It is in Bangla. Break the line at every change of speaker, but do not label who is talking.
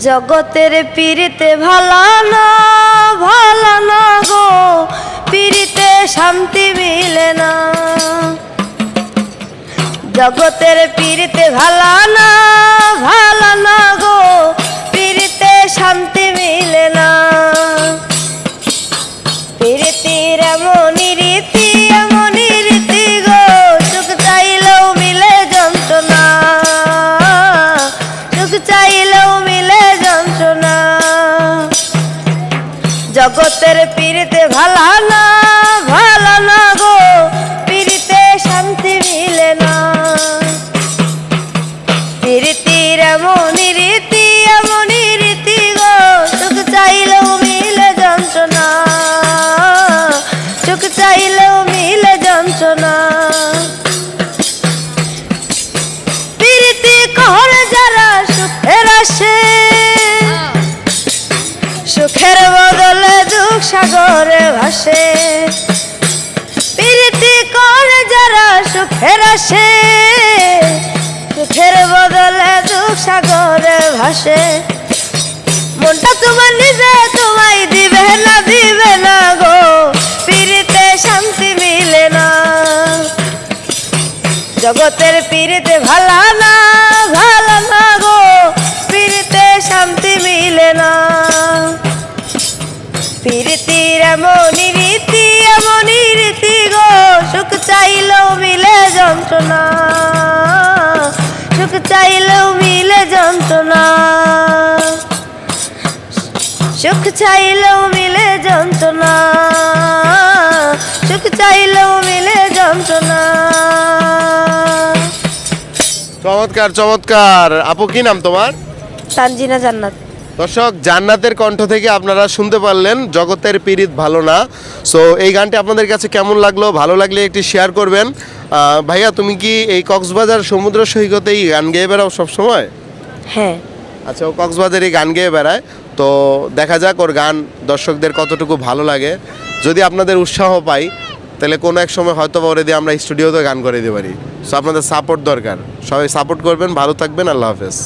জগতের পীড়িতে ভালো না গো, পীড়িতে শান্তি মিলে না। জগতের পীড়িতে ভালো না গো, পীড়িতে শান্তি মিলে না। পীড়িতির এমনই রীতি গো, সুখ চাইলেও মিলে যন্ত্রণা, সুখ চাইলেও মিলে যন্ত্রণা। জগতের পীড়িতে ভালো না গো, পীড়িতে শান্তি মিলে না। পীড়িতির এমনই রীতি গো, সুখ চাইলেও মিলে যন্ত্রণা, সুখ চাইলেও মিলে যন্ত্রণা। পীড়িতি করে যারা সুখের আসে, সুখের বদলে দুঃখ সাগরে ভাসে। পীড়িতি করে যারা সুখের আসে, সুখের বদলে দুঃখ সাগরে ভাসে। মনটা তোমার নিজে তোমায় দিবে না গো, পীড়িতে শান্তি মিলে না। জগতের পীড়িতে ভালো না গো, পীড়িতে শান্তি মিলে না। পীড়িতির এমনই রীতি গো, সুখ চাইলেও মিলে যন্ত্রণা, সুখ চাইলেও মিলে যন্ত্রণা, সুখ চাইলেও মিলে যন্ত্রণা, সুখ চাইলেও মিলে যন্ত্রণা।
চমৎকার চমৎকার। আপু, কি নাম তোমার?
তানজিনা জান্নাত।
দর্শক, জান্নাতের কণ্ঠ থেকে আপনারা শুনতে পারলেন জগতের পীড়িত ভালো না। সো এই গানটি আপনাদের কাছে কেমন লাগলো? ভালো লাগলে একটি শেয়ার করবেন। ভাইয়া, তুমি কি এই কক্সবাজার সমুদ্র সৈকতেই গান গেয়ে বেড়াও সবসময়?
হ্যাঁ।
আচ্ছা, ও কক্সবাজারেই গান গেয়ে বেড়ায়। তো দেখা যাক ওর গান দর্শকদের কতটুকু ভালো লাগে। যদি আপনাদের উৎসাহ পাই, তাহলে কোনো এক সময় হয়তো ওরে দিয়ে আমরা স্টুডিওতে গান করে দিতে পারি। সো আপনাদের সাপোর্ট দরকার, সবাই সাপোর্ট করবেন। ভালো থাকবেন, আল্লাহ হাফেজ।